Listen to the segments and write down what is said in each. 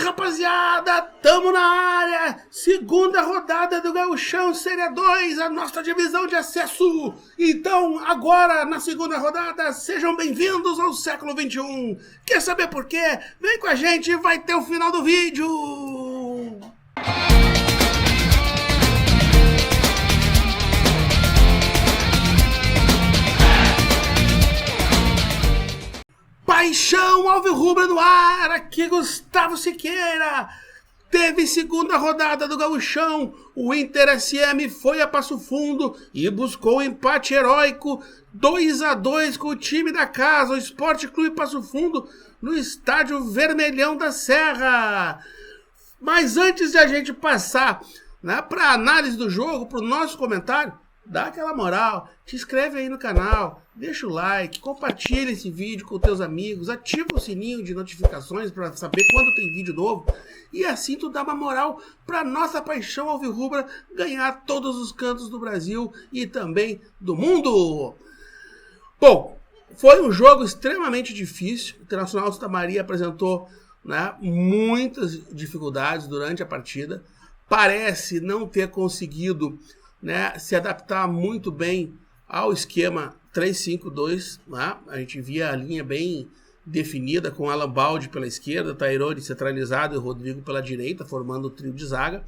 Rapaziada, tamo na área, segunda rodada do Gauchão Série 2, a nossa divisão de acesso. Então, agora, na segunda rodada, sejam bem-vindos ao século XXI. Quer saber por quê? Vem com a gente, vai ter o final do vídeo. Paixão alvirrubra no ar, aqui Gustavo Siqueira. Teve segunda rodada do Gauchão, o Inter SM foi a Passo Fundo e buscou um empate heróico 2-2 com o time da casa, o Sport Clube Passo Fundo, no estádio Vermelhão da Serra. Mas antes de a gente passar para a análise do jogo, para o nosso comentário, dá aquela moral, te inscreve aí no canal, deixa o like, compartilha esse vídeo com teus amigos, ativa o sininho de notificações para saber quando tem vídeo novo e assim tu dá uma moral para nossa paixão alvirrubra ganhar todos os cantos do Brasil e também do mundo. Bom, foi um jogo extremamente difícil, o Internacional Santa Maria apresentou muitas dificuldades durante a partida, parece não ter conseguido se adaptar muito bem ao esquema 3-5-2, a gente via a linha bem definida com Alan Baldi pela esquerda, Tairone centralizado e Rodrigo pela direita, formando o trio de zaga,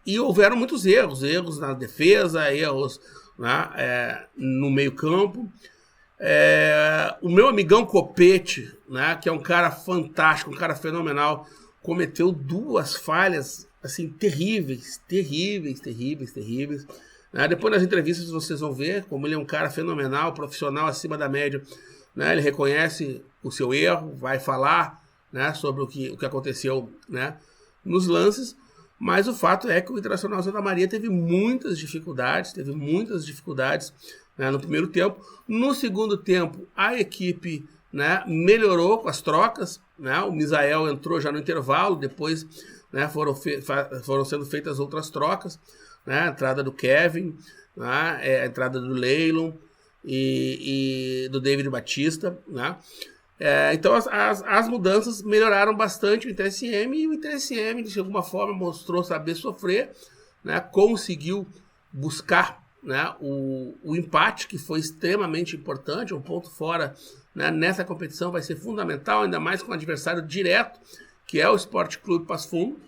e houveram muitos erros na defesa, erros no meio campo. O meu amigão Copete, que é um cara fantástico, um cara fenomenal, cometeu duas falhas assim, terríveis. Depois nas entrevistas vocês vão ver como ele é um cara fenomenal, profissional acima da média. Ele reconhece o seu erro, vai falar sobre o que aconteceu nos lances, mas o fato é que o Internacional Santa Maria teve muitas dificuldades no primeiro tempo. No segundo tempo, a equipe melhorou com as trocas, o Misael entrou já no intervalo, depois foram sendo feitas outras trocas, a entrada do Kevin, a entrada do Leilon e do David Batista. Então as mudanças melhoraram bastante o InterSM, e o InterSM de alguma forma mostrou saber sofrer, conseguiu buscar o empate, que foi extremamente importante, um ponto fora nessa competição vai ser fundamental, ainda mais com um adversário direto, que é o Sport Clube Passo Fundo,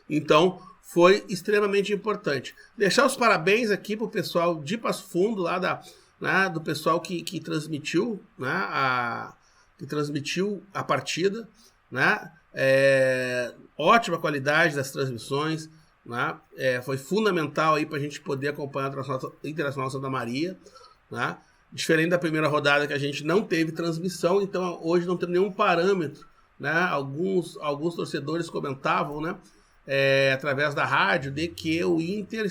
Então, foi extremamente importante. Deixar os parabéns aqui para o pessoal de Passo Fundo, do pessoal que transmitiu, a partida, ótima qualidade das transmissões, foi fundamental para a gente poder acompanhar o Internacional Santa Maria, Diferente da primeira rodada, que a gente não teve transmissão, então hoje não tem nenhum parâmetro. Alguns torcedores comentavam, através da rádio, de que o Inter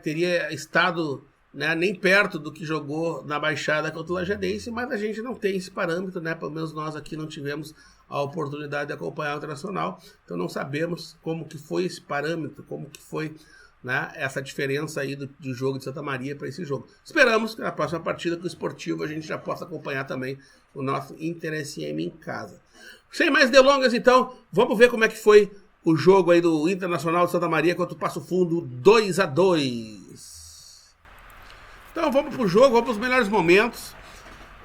teria estado nem perto do que jogou na Baixada contra o Lajadense, mas a gente não tem esse parâmetro, pelo menos nós aqui não tivemos a oportunidade de acompanhar o Internacional, então não sabemos como que foi esse parâmetro, como que foi essa diferença aí do jogo de Santa Maria para esse jogo. Esperamos que na próxima partida com o Esportivo a gente já possa acompanhar também o nosso Inter SM em casa. Sem mais delongas, então, vamos ver como é que foi o jogo aí do Internacional de Santa Maria contra o Passo Fundo, 2-2. Então vamos pro jogo, vamos para os melhores momentos.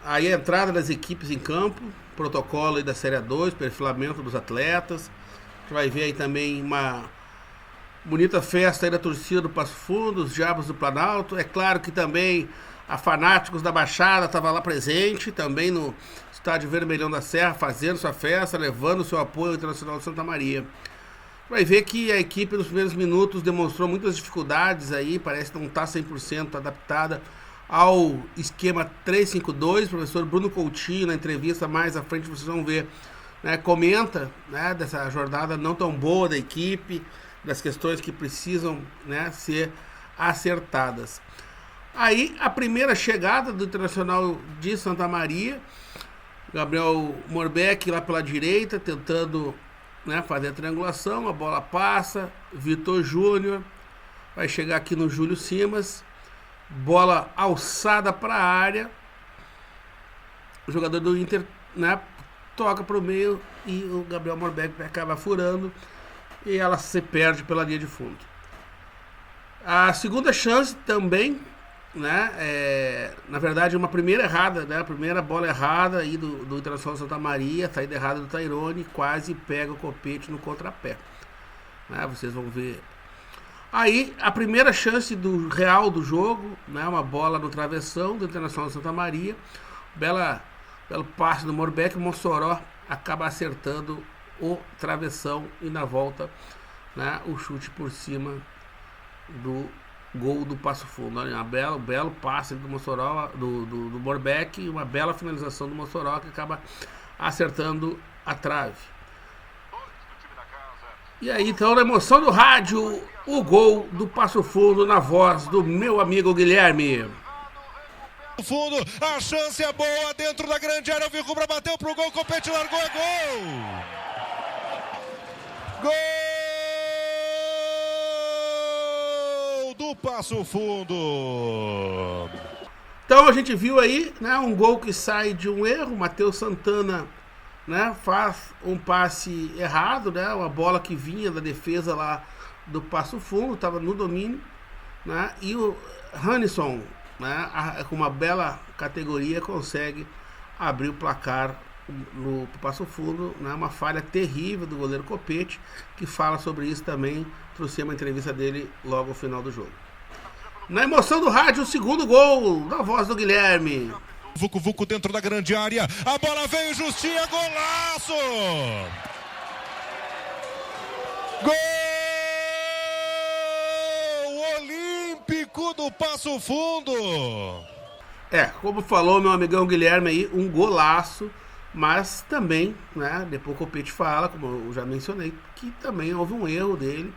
Aí a entrada das equipes em campo, protocolo aí da Série 2, perfilamento dos atletas. A gente vai ver aí também uma bonita festa aí da torcida do Passo Fundo, os Diabos do Planalto. É claro que também a Fanáticos da Baixada estava lá presente, também no estádio Vermelhão da Serra, fazendo sua festa, levando seu apoio ao Internacional de Santa Maria. Vai ver que a equipe nos primeiros minutos demonstrou muitas dificuldades aí, parece não estar 100% adaptada ao esquema 3-5-2. O professor Bruno Coutinho, na entrevista mais à frente, vocês vão ver, comenta dessa jornada não tão boa da equipe, das questões que precisam ser acertadas. Aí a primeira chegada do Internacional de Santa Maria, Gabriel Morbeck lá pela direita, tentando fazer a triangulação, a bola passa, Vitor Júnior vai chegar aqui no Júlio Simas, bola alçada para a área, o jogador do Inter toca para o meio e o Gabriel Morbeck acaba furando e ela se perde pela linha de fundo. A segunda chance também, né, na verdade uma primeira errada, né, a primeira bola errada aí do Internacional Santa Maria, saída errada do Tairone, quase pega o Copete no contrapé, né, vocês vão ver. Aí a primeira chance do real do jogo, né, uma bola no travessão do Internacional Santa Maria, belo passe do Morbeck, o Mossoró acaba acertando o travessão e na volta, né, o chute por cima do gol do Passo Fundo. Olha, um belo passe do Mossoró, do Morbeck, e uma bela finalização do Mossoró que acaba acertando a trave. E aí, então, na emoção do rádio, o gol do Passo Fundo na voz do meu amigo Guilherme. Fundo, a chance é boa dentro da grande área, o Alvirrubra bateu pro gol, o Copete largou, é gol! Gol do Passo Fundo! Então a gente viu aí, né, um gol que sai de um erro. Matheus Santana, né, faz um passe errado, né, uma bola que vinha da defesa lá do Passo Fundo, estava no domínio, né, e o Hannisson, né, com uma bela categoria, consegue abrir o placar no Passo Fundo, né, uma falha terrível do goleiro Copete, que fala sobre isso também. Trouxe uma entrevista dele logo no final do jogo. Na emoção do rádio, o segundo gol da voz do Guilherme. Vucu Vucu dentro da grande área, a bola veio justinha, golaço! Gol olímpico do Passo Fundo! Como falou meu amigão Guilherme aí, um golaço, mas também, né, depois o Copete fala, como eu já mencionei, que também houve um erro dele,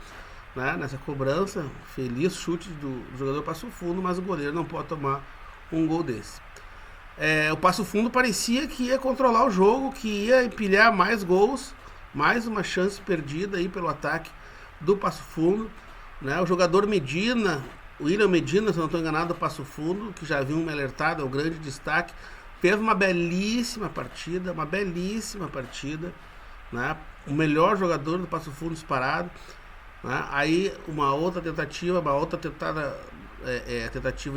né, nessa cobrança. Feliz chute do jogador Passo Fundo, mas o goleiro não pode tomar um gol desse. O Passo Fundo parecia que ia controlar o jogo, que ia empilhar mais gols, mais uma chance perdida aí pelo ataque do Passo Fundo, né? O jogador Medina, o William Medina, se não estou enganado, do Passo Fundo, que já havia me alertado, é o grande destaque, fez uma belíssima partida, né? O melhor jogador do Passo Fundo disparado, né? Aí uma outra tentativa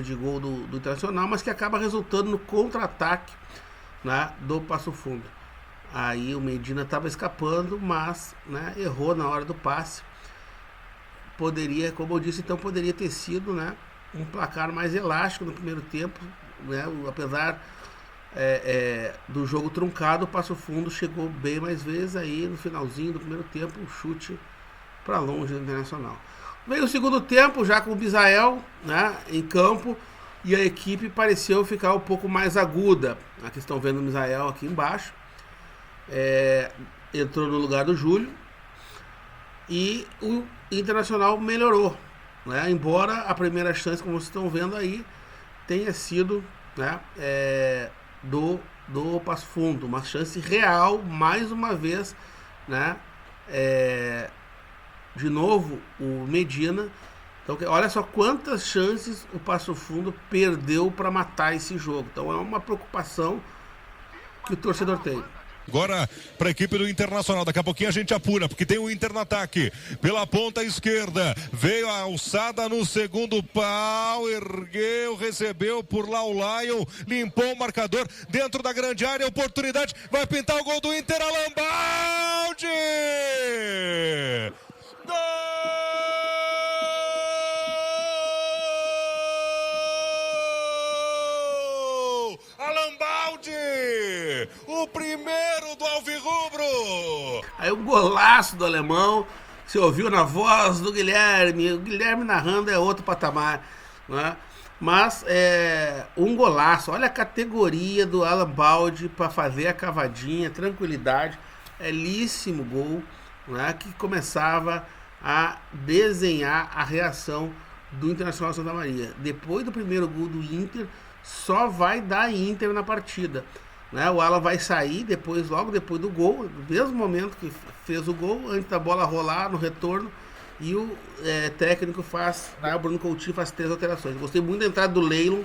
de gol do Internacional, mas que acaba resultando no contra-ataque, né, do Passo Fundo. Aí o Medina estava escapando, mas, né, errou na hora do passe. Poderia, como eu disse, então poderia ter sido, né, um placar mais elástico no primeiro tempo, né, apesar do jogo truncado, o Passo Fundo chegou bem mais vezes. Aí no finalzinho do primeiro tempo, um chute para longe do Internacional. Veio o segundo tempo, já com o Bisael, né, em campo, e a equipe pareceu ficar um pouco mais aguda. Aqui estão vendo o Bisael aqui embaixo. Entrou no lugar do Júlio e o Internacional melhorou, né, embora a primeira chance, como vocês estão vendo aí, tenha sido, né, do Passo Fundo, uma chance real, mais uma vez, né, de novo o Medina. Então olha só quantas chances o Passo Fundo perdeu para matar esse jogo. Então é uma preocupação que o torcedor tem. Agora para a equipe do Internacional, daqui a pouquinho a gente apura, porque tem o Inter no ataque. Pela ponta esquerda, veio a alçada no segundo pau, ergueu, recebeu por lá o Lion, limpou o marcador dentro da grande área, oportunidade, vai pintar o gol do Inter, Alan Baldi! Gol! Alan Baldi! O primeiro do Alvirrubro! Aí o golaço do alemão, você ouviu na voz do Guilherme. O Guilherme narrando é outro patamar, né? Mas um golaço. Olha a categoria do Alan Baldi para fazer a cavadinha, tranquilidade, belíssimo gol, né, que começava a desenhar a reação do Internacional Santa Maria. Depois do primeiro gol do Inter, só vai dar Inter na partida, né? O Alan vai sair logo depois do gol, no mesmo momento que fez o gol, antes da bola rolar no retorno, e o técnico faz, né, o Bruno Coutinho faz 3 alterações. Eu gostei muito da entrada do Leilon,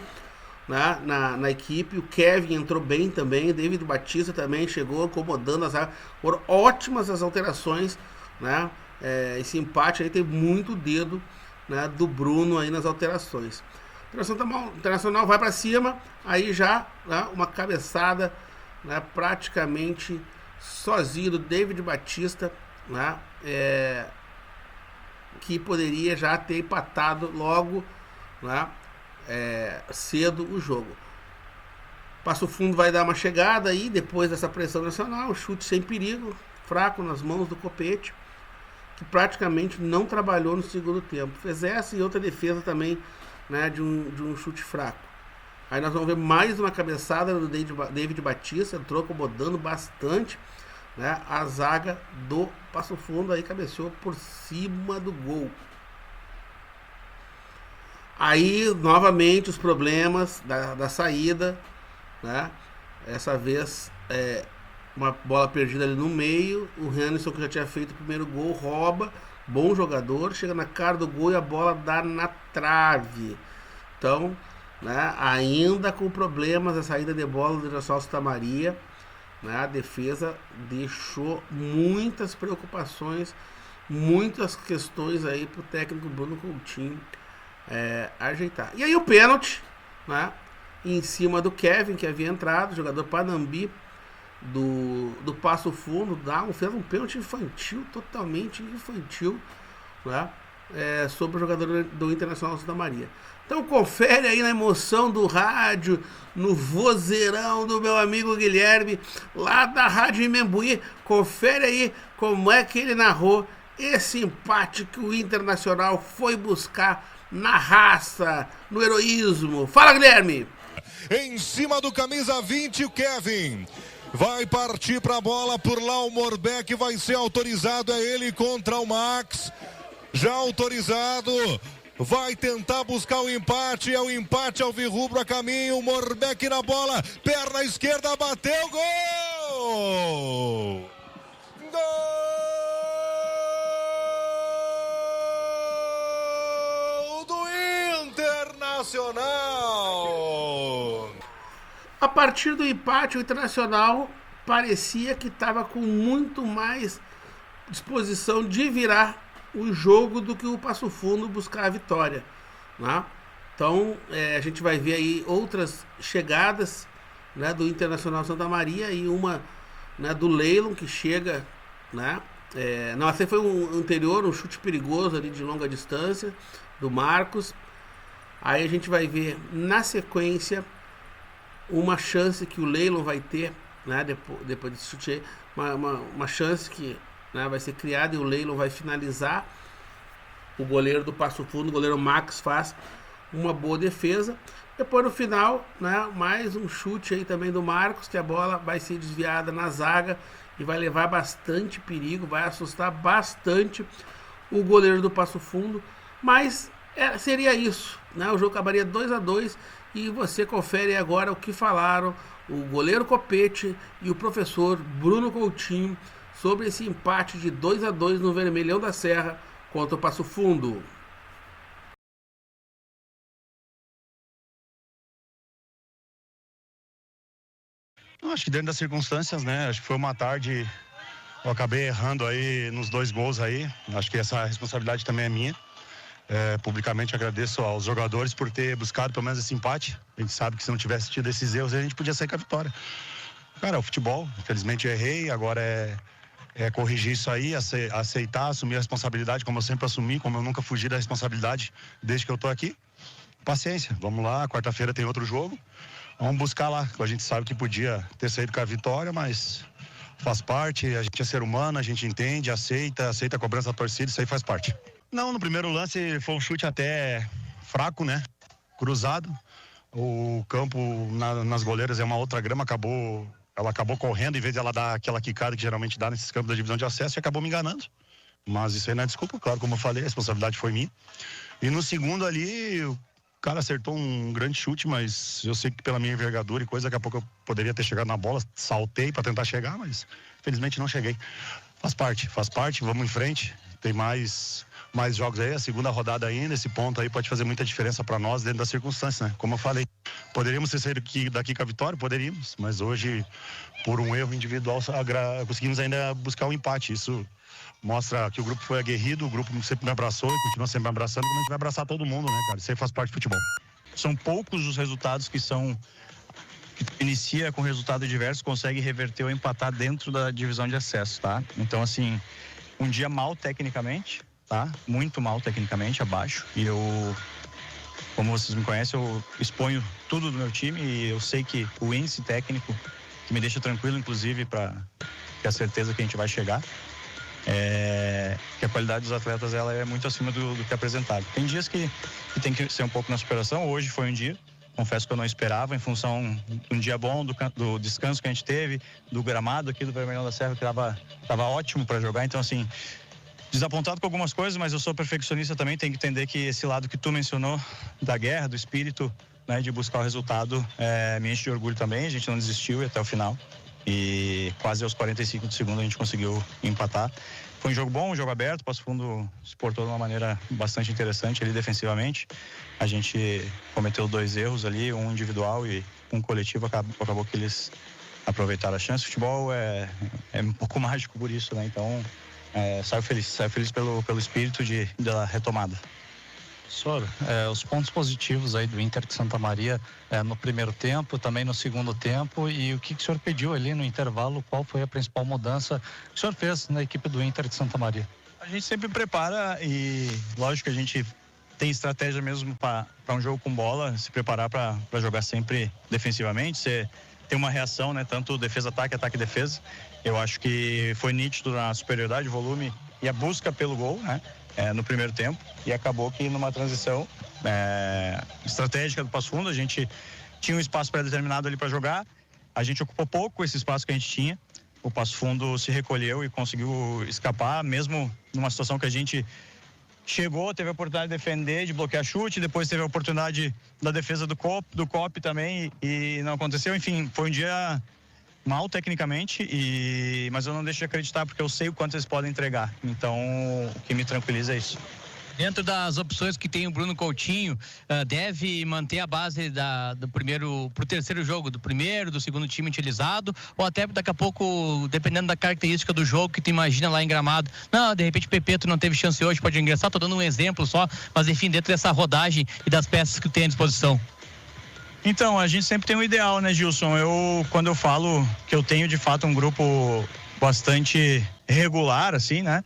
né, na equipe. O Kevin entrou bem também, o David Batista também chegou incomodando a zaga. Foram ótimas as alterações, né? Esse empate aí tem muito dedo, né, do Bruno aí nas alterações. O Internacional vai para cima, aí já, né, uma cabeçada, né, praticamente sozinho do David Batista, né, que poderia já ter empatado logo, né, cedo o jogo. Passo Fundo vai dar uma chegada aí depois dessa pressão nacional, chute sem perigo, fraco nas mãos do Copete, que praticamente não trabalhou no segundo tempo. Fez essa e outra defesa também, né, de um chute fraco. Aí nós vamos ver mais uma cabeçada do David Batista, entrou acomodando bastante, né, a zaga do Passo Fundo, aí cabeceou por cima do gol. Aí novamente os problemas da saída, né, essa vez uma bola perdida ali no meio, o Henderson, que já tinha feito o primeiro gol, rouba, bom jogador, chega na cara do gol e a bola dá na trave. Então, né, ainda com problemas a saída de bola do Internacional Santa Maria, né, a defesa deixou muitas preocupações, muitas questões aí pro técnico Bruno Coutinho ajeitar. E aí o pênalti, né, em cima do Kevin, que havia entrado, jogador Panambi do Passo Fundo, fez um pênalti infantil, totalmente infantil, né, sobre o jogador do Internacional Santa Maria. Então confere aí na emoção do rádio, no vozeirão do meu amigo Guilherme, lá da Rádio Imembuí, confere aí como é que ele narrou esse empate que o Internacional foi buscar na raça, no heroísmo. Fala, Guilherme! Em cima do camisa 20, o Kevin vai partir para a bola por lá, o Morbeck vai ser autorizado, é ele contra o Max, já autorizado, vai tentar buscar o empate, é o empate alvirrubro a caminho, o Morbeck na bola, perna esquerda, bateu, gol! Gol do Internacional! A partir do empate, o Internacional parecia que estava com muito mais disposição de virar o jogo do que o Passo Fundo buscar a vitória, né? Então a gente vai ver aí outras chegadas, né, do Internacional Santa Maria e uma, né, do Leilon que chega, né? Não, esse foi um anterior, um chute perigoso ali de longa distância do Marcos. Aí a gente vai ver na sequência uma chance que o Leilon vai ter, né, depois desse chute, uma chance que, né, vai ser criada e o Leilon vai finalizar. O goleiro do Passo Fundo, o goleiro Max, faz uma boa defesa. Depois no final, né, mais um chute aí também do Marcos, que a bola vai ser desviada na zaga e vai levar bastante perigo, vai assustar bastante o goleiro do Passo Fundo. Mas seria isso, né? O jogo acabaria 2-2 e você confere agora o que falaram o goleiro Copete e o professor Bruno Coutinho sobre esse empate de 2-2 no Vermelhão da Serra contra o Passo Fundo. Acho que dentro das circunstâncias, né? Acho que foi uma tarde, eu acabei errando aí nos 2 gols aí. Acho que essa responsabilidade também é minha. Publicamente agradeço aos jogadores por ter buscado pelo menos esse empate. A gente sabe que se não tivesse tido esses erros, a gente podia sair com a vitória. Cara, é o futebol, infelizmente eu errei, agora é corrigir isso aí, aceitar, assumir a responsabilidade, como eu sempre assumi, como eu nunca fugi da responsabilidade desde que eu tô aqui. Paciência, vamos lá, quarta-feira tem outro jogo, vamos buscar lá. A gente sabe que podia ter saído com a vitória, mas faz parte, a gente é ser humano, a gente entende, aceita a cobrança da torcida, isso aí faz parte. Não, no primeiro lance foi um chute até fraco, né? Cruzado. O campo nas goleiras é uma outra grama, ela acabou correndo, em vez de ela dar aquela quicada que geralmente dá nesses campos da divisão de acesso, e acabou me enganando. Mas isso aí não é desculpa, claro, como eu falei, a responsabilidade foi minha. E no segundo ali, o cara acertou um grande chute, mas eu sei que pela minha envergadura e coisa, daqui a pouco eu poderia ter chegado na bola, saltei para tentar chegar, mas felizmente não cheguei. Faz parte, vamos em frente, tem mais jogos aí, a segunda rodada ainda, esse ponto aí pode fazer muita diferença para nós dentro das circunstâncias, né? Como eu falei, Poderíamos ter saído daqui com a vitória? Poderíamos, mas hoje, por um erro individual, conseguimos ainda buscar o empate. Isso mostra que o grupo foi aguerrido, o grupo sempre me abraçou e continua sempre me abraçando, como a gente vai abraçar todo mundo, né, cara? Isso aí faz parte do futebol. São poucos os resultados que inicia com resultado diverso, consegue reverter ou empatar dentro da divisão de acesso, tá? Então, assim, um dia mal tecnicamente, tá? Muito mal tecnicamente, abaixo. E eu, como vocês me conhecem, eu exponho tudo do meu time e eu sei que o índice técnico, que me deixa tranquilo, inclusive, para ter a certeza que a gente vai chegar, que a qualidade dos atletas ela é muito acima do que apresentado. Tem dias que tem que ser um pouco na superação. Hoje foi um dia, confesso que eu não esperava, em função de um dia bom, do descanso que a gente teve, do gramado aqui do Vermelhão da Serra, que tava ótimo para jogar. Então, assim, desapontado com algumas coisas, mas eu sou perfeccionista também. Tem que entender que esse lado que tu mencionou, da guerra, do espírito, né, de buscar o resultado, me enche de orgulho também. A gente não desistiu e até o final. E quase aos 45 de segundo a gente conseguiu empatar. Foi um jogo bom, um jogo aberto. O Passo Fundo se portou de uma maneira bastante interessante ali defensivamente. A gente cometeu 2 erros ali, um individual e um coletivo. Acabou que eles aproveitaram a chance. O futebol é um pouco mágico por isso, né? Então, saio feliz pelo espírito da retomada. Professor, os pontos positivos aí do Inter de Santa Maria no primeiro tempo, também no segundo tempo, e o que o senhor pediu ali no intervalo, qual foi a principal mudança que o senhor fez na equipe do Inter de Santa Maria? A gente sempre prepara e lógico que a gente tem estratégia mesmo para um jogo com bola, se preparar para jogar sempre defensivamente, ter uma reação, né, tanto defesa-ataque, ataque-defesa. Eu acho que foi nítido na superioridade, volume e a busca pelo gol, né? No primeiro tempo, e acabou que numa transição estratégica do Passo Fundo, a gente tinha um espaço pré-determinado ali para jogar, a gente ocupou pouco esse espaço que a gente tinha, o Passo Fundo se recolheu e conseguiu escapar, mesmo numa situação que a gente chegou, teve a oportunidade de defender, de bloquear chute, depois teve a oportunidade da defesa do COP também e não aconteceu. Enfim, foi um dia mal tecnicamente, mas eu não deixo de acreditar porque eu sei o quanto eles podem entregar. Então, o que me tranquiliza é isso. Dentro das opções que tem o Bruno Coutinho, deve manter a base do primeiro pro terceiro jogo, do primeiro, do segundo time utilizado, ou até daqui a pouco, dependendo da característica do jogo que tu imagina lá em Gramado, não, de repente o Pepeto não teve chance hoje, pode ingressar, tô dando um exemplo só, mas enfim, dentro dessa rodagem e das peças que tu tem à disposição. Então, a gente sempre tem um ideal, né, Gilson? Quando eu falo que eu tenho de fato um grupo bastante regular, assim, né?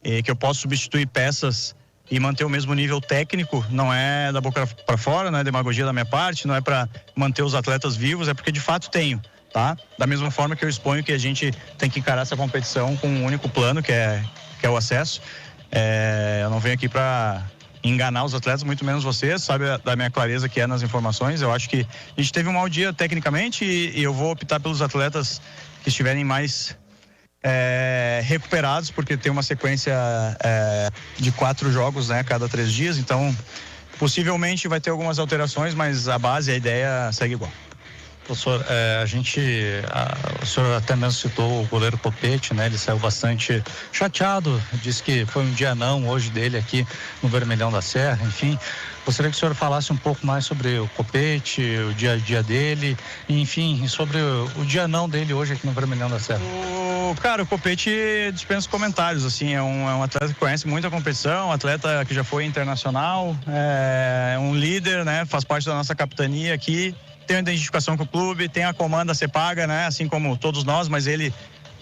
E que eu posso substituir peças e manter o mesmo nível técnico, não é da boca para fora, não é demagogia da minha parte, não é para manter os atletas vivos, é porque de fato tenho, tá? Da mesma forma que eu exponho que a gente tem que encarar essa competição com um único plano, que é o acesso. Eu não venho aqui para enganar os atletas, muito menos vocês, sabe da minha clareza que é nas informações. Eu acho que a gente teve um mau dia tecnicamente e eu vou optar pelos atletas que estiverem mais recuperados, porque tem uma sequência de 4 jogos, né, a cada 3 dias, então possivelmente vai ter algumas alterações, mas a base, a ideia segue igual. Professor, o senhor até mesmo citou o goleiro Copete, né? Ele saiu bastante chateado, disse que foi um dia não hoje dele aqui no Vermelhão da Serra, enfim. Gostaria que o senhor falasse um pouco mais sobre o Copete, o dia a dia dele, enfim, sobre o dia não dele hoje aqui no Vermelhão da Serra. Cara, o Copete dispensa comentários, assim, é um atleta que conhece muito a competição, um atleta que já foi internacional, é um líder, né? Faz parte da nossa capitania aqui. Tem uma identificação com o clube, tem a comanda a ser paga, né? Assim como todos nós, mas ele,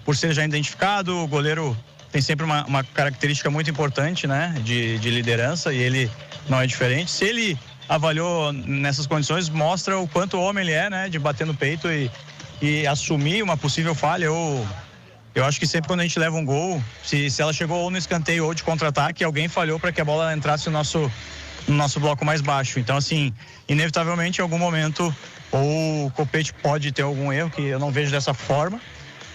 por ser já identificado, o goleiro tem sempre uma característica muito importante, né? De liderança, e ele não é diferente. Se ele avaliou nessas condições, mostra o quanto homem ele é, né? De bater no peito e assumir uma possível falha. Eu acho que sempre quando a gente leva um gol, se ela chegou ou no escanteio ou de contra-ataque, alguém falhou para que a bola entrasse no nosso bloco mais baixo. Então, assim, inevitavelmente, em algum momento, ou o Copete pode ter algum erro, que eu não vejo dessa forma,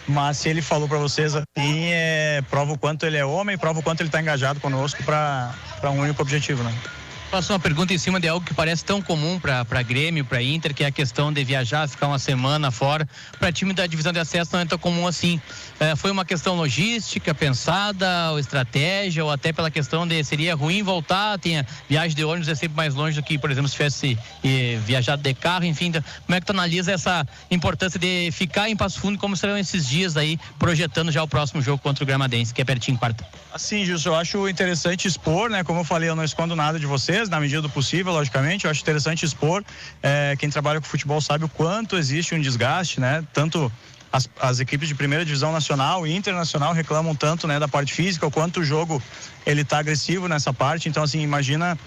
mas se ele falou para vocês assim, prova o quanto ele é homem, prova o quanto ele está engajado conosco para um único objetivo, né? Faço uma pergunta em cima de algo que parece tão comum para Grêmio, para Inter, que é a questão de viajar, ficar uma semana fora. Para time da divisão de acesso não é tão comum assim. Foi uma questão logística, pensada, ou estratégia, ou até pela questão de seria ruim voltar, tem a viagem de ônibus é sempre mais longe do que, por exemplo, se tivesse viajado de carro, enfim. Então, como é que tu analisa essa importância de ficar em Passo Fundo, como serão esses dias aí, projetando já o próximo jogo contra o Gramadense, que é pertinho, quarta? Assim, Gilson, eu acho interessante expor, né? Como eu falei, eu não escondo nada de vocês, na medida do possível, logicamente. Eu acho interessante expor. Quem trabalha com futebol sabe o quanto existe um desgaste, né? Tanto as equipes de primeira divisão nacional e internacional reclamam tanto, né, da parte física, o quanto o jogo ele tá agressivo nessa parte. Então, assim, imagina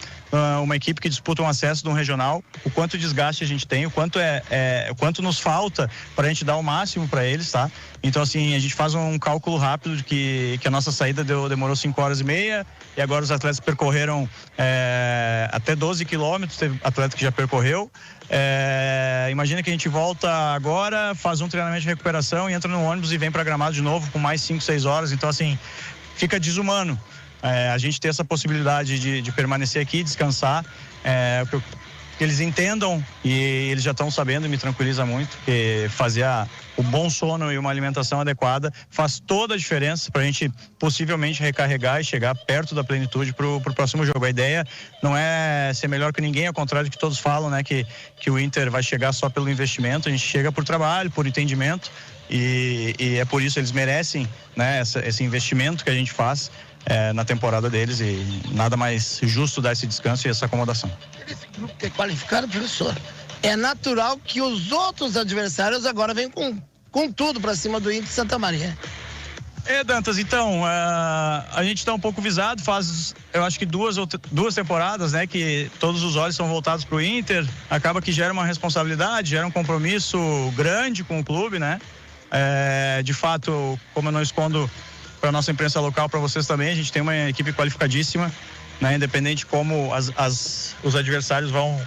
uma equipe que disputa um acesso de um regional, o quanto desgaste a gente tem, o quanto o quanto nos falta para a gente dar o máximo para eles, tá? Então, assim, a gente faz um cálculo rápido de que a nossa saída demorou 5h30 e agora os atletas percorreram até 12 quilômetros, teve atleta que já percorreu. Imagina que a gente volta agora, faz um treinamento de recuperação e entra no ônibus e vem para Gramado de novo com mais 5, 6 horas. Então, assim, fica desumano a gente ter essa possibilidade de permanecer aqui, descansar, que eles entendam, e eles já estão sabendo, e me tranquiliza muito, que fazer o bom sono e uma alimentação adequada faz toda a diferença para a gente possivelmente recarregar e chegar perto da plenitude para o próximo jogo. A ideia não é ser melhor que ninguém, ao contrário do que todos falam, né, que o Inter vai chegar só pelo investimento. A gente chega por trabalho, por entendimento, e é por isso eles merecem, né, esse investimento que a gente faz na temporada deles, e nada mais justo dar esse descanso e essa acomodação. Esse grupo que é qualificado, professor, é natural que os outros adversários agora venham com tudo para cima do Inter de Santa Maria. Dantas, então, a gente está um pouco visado, faz, eu acho que duas temporadas, né, que todos os olhos são voltados para o Inter, acaba que gera uma responsabilidade, gera um compromisso grande com o clube, né? De fato, como eu não escondo para a nossa imprensa local, para vocês também, a gente tem uma equipe qualificadíssima, né? Independente como os adversários vão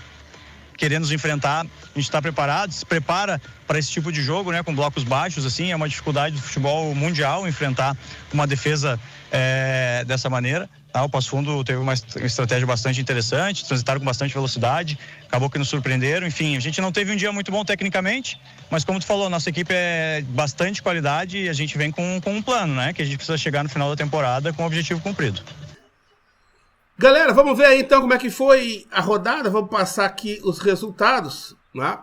querer nos enfrentar, a gente está preparado, se prepara para esse tipo de jogo, né? Com blocos baixos, assim, é uma dificuldade do futebol mundial enfrentar uma defesa dessa maneira. O Passo Fundo teve uma estratégia bastante interessante, transitaram com bastante velocidade, acabou que nos surpreenderam. Enfim, a gente não teve um dia muito bom tecnicamente, mas como tu falou, nossa equipe é bastante qualidade e a gente vem com um plano, né? Que a gente precisa chegar no final da temporada com o objetivo cumprido. Galera, vamos ver aí então como é que foi a rodada. Vamos passar aqui os resultados, né?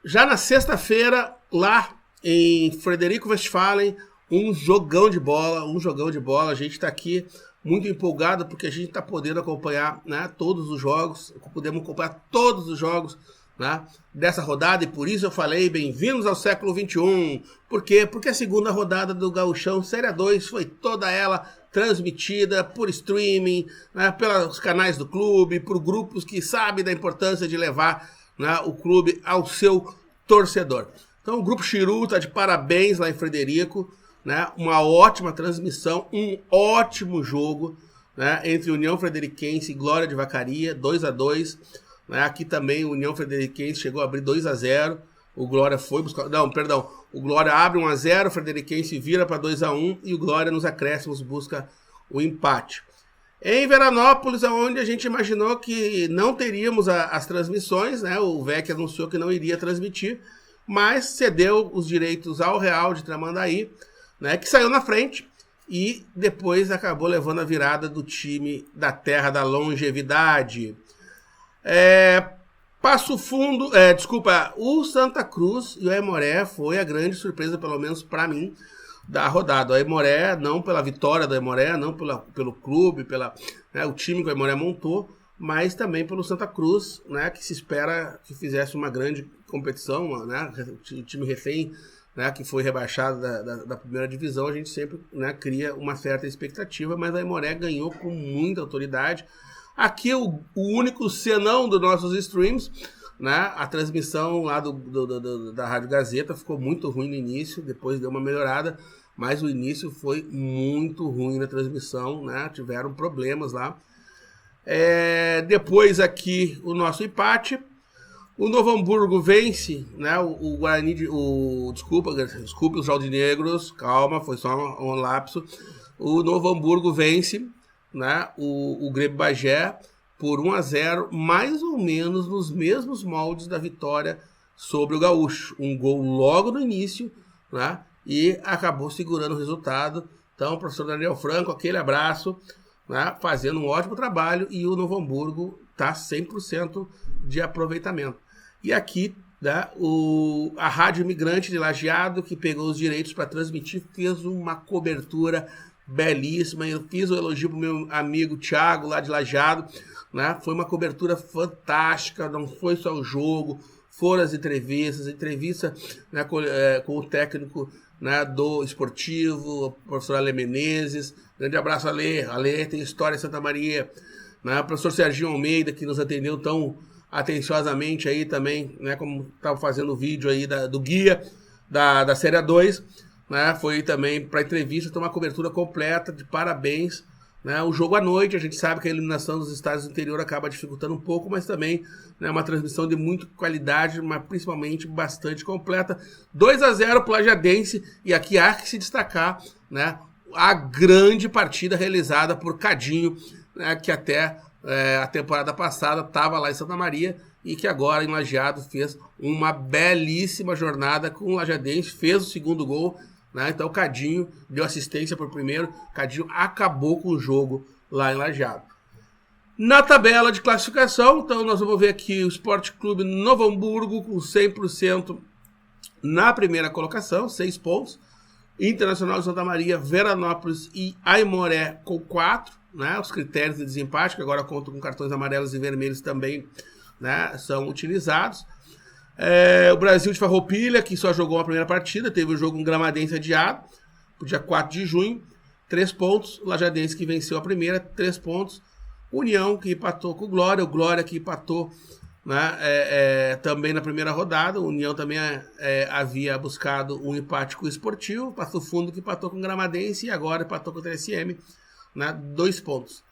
Já na sexta-feira, lá em Frederico Westphalen, um jogão de bola. A gente tá aqui muito empolgado porque a gente tá podendo acompanhar, né, todos os jogos. Podemos acompanhar todos os jogos, né, dessa rodada, e por isso eu falei bem-vindos ao século XXI. Por quê? Porque a segunda rodada do Gauchão Série 2 foi toda ela transmitida por streaming, né, pelos canais do clube, por grupos que sabem da importância de levar, né, o clube ao seu torcedor. Então o Grupo Chiru tá de parabéns lá em Frederico, né, uma ótima transmissão, um ótimo jogo, né, entre União Frederiquense e Glória de Vacaria, 2-2. Né, aqui também o União Frederiquense chegou a abrir 2-0. O Glória foi buscar... Não, perdão. O Glória abre 1-0, o Frederiquense vira para 2-1 e o Glória nos acréscimos busca o empate. Em Veranópolis, onde a gente imaginou que não teríamos as transmissões, né, o VEC anunciou que não iria transmitir, mas cedeu os direitos ao Real de Tramandaí, né, que saiu na frente e depois acabou levando a virada do time da Terra da Longevidade. Passo Fundo, o Santa Cruz e o Aimoré foi a grande surpresa, pelo menos para mim, da rodada. O Aimoré, não pela vitória do Aimoré, não pelo clube, o time que o Aimoré montou, mas também pelo Santa Cruz, né, que se espera que fizesse uma grande competição, né, o time recém, né, que foi rebaixado da primeira divisão. A gente sempre, né, cria uma certa expectativa, mas o Aimoré ganhou com muita autoridade. Aqui o único senão dos nossos streams, né, a transmissão lá da Rádio Gazeta ficou muito ruim no início, depois deu uma melhorada, mas o início foi muito ruim na transmissão, né, tiveram problemas lá. Depois aqui o nosso empate, o Novo Hamburgo vence, né, o Guarani, desculpe os Jaldinegros, calma, foi só um lapso. O Novo Hamburgo vence, né, o Grêmio Bagé por 1-0, mais ou menos nos mesmos moldes da vitória sobre o Gaúcho. Um gol logo no início, né? E acabou segurando o resultado. Então, o professor Daniel Franco, aquele abraço, né? Fazendo um ótimo trabalho, e o Novo Hamburgo está 100% de aproveitamento. E aqui, né, a Rádio Imigrante de Lajeado, que pegou os direitos para transmitir, fez uma cobertura belíssima. Eu fiz o elogio para o meu amigo Thiago, lá de Lajeado, né? Foi uma cobertura fantástica, não foi só o jogo, foram as entrevistas, né, com o técnico, né, do esportivo, o professor Ale Menezes. Grande abraço, Ale. Ale tem história em Santa Maria. Né? O professor Serginho Almeida, que nos atendeu tão atenciosamente aí também, né, como estava fazendo o vídeo aí do guia da Série 2, né, foi também para entrevista, tem uma cobertura completa, de parabéns. Né? O jogo à noite, a gente sabe que a eliminação dos estádios do interior acaba dificultando um pouco, mas também, né, uma transmissão de muita qualidade, mas principalmente bastante completa. 2-0 para o Lajadense, e aqui há que se destacar, né, a grande partida realizada por Cadinho, né, que até a temporada passada estava lá em Santa Maria, e que agora em Lajeado fez uma belíssima jornada com o Lajadense, fez o segundo gol. Né? Então o Cadinho deu assistência para o primeiro, Cadinho acabou com o jogo lá em Lajeado. Na tabela de classificação, então nós vamos ver aqui o Sport Clube Novo Hamburgo com 100% na primeira colocação, 6 pontos. Internacional de Santa Maria, Veranópolis e Aimoré com 4, né? Os critérios de desempate, que agora contam com cartões amarelos e vermelhos também, né, são utilizados. O Brasil de Farroupilha, que só jogou a primeira partida, teve o jogo em Gramadense adiado, pro dia 4 de junho, 3 pontos. Lajadense, que venceu a primeira, 3 pontos. União, que empatou com o Glória que empatou, né, também na primeira rodada. O União também havia buscado um empate com o Esportivo. Passo Fundo, que empatou com o Gramadense, e agora empatou com o TSM, né, 2 pontos.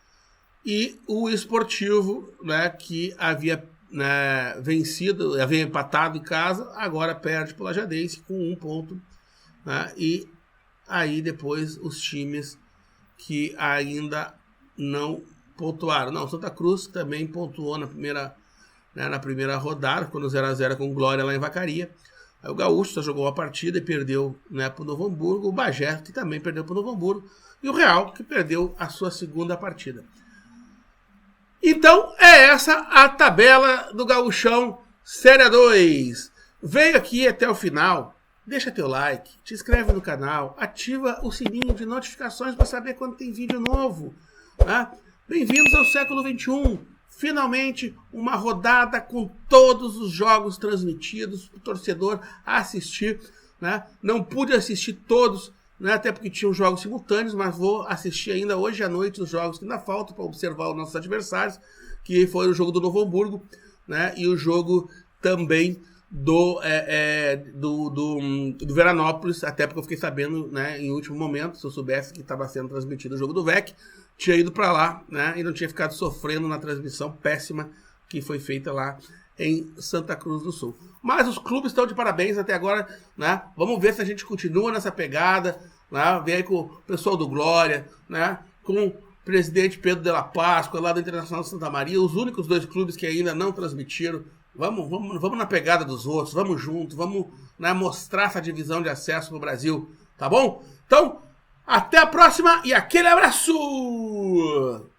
E o Esportivo, né, que havia, né, vencido, havia empatado em casa, agora perde para o Lajadense com 1 ponto. Né, e aí depois os times que ainda não pontuaram. Não, Santa Cruz também pontuou na primeira rodada, ficou no 0-0 com Glória lá em Vacaria. Aí o Gaúcho só jogou uma partida e perdeu, né, para o Novo Hamburgo. O Bagé, que também perdeu para o Novo Hamburgo. E o Real, que perdeu a sua segunda partida. Então, é essa a tabela do Gauchão Série 2. Veio aqui até o final, deixa teu like, te inscreve no canal, ativa o sininho de notificações para saber quando tem vídeo novo. Tá? Bem-vindos ao século XXI. Finalmente, uma rodada com todos os jogos transmitidos para o torcedor assistir. Né? Não pude assistir todos, né, até porque tinham jogos simultâneos, mas vou assistir ainda hoje à noite os jogos que ainda faltam para observar os nossos adversários, que foi o jogo do Novo Hamburgo, né, e o jogo também do Veranópolis, até porque eu fiquei sabendo, né, em último momento, se eu soubesse que estava sendo transmitido o jogo do VEC, tinha ido para lá, né, e não tinha ficado sofrendo na transmissão péssima que foi feita lá em Santa Cruz do Sul. Mas os clubes estão de parabéns até agora, né? Vamos ver se a gente continua nessa pegada, né? Vem aí com o pessoal do Glória, né? Com o presidente Pedro de la Páscoa, lá do Internacional de Santa Maria, os únicos 2 clubes que ainda não transmitiram. Vamos na pegada dos outros, vamos junto, vamos, né, mostrar essa divisão de acesso no Brasil, tá bom? Então, até a próxima e aquele abraço!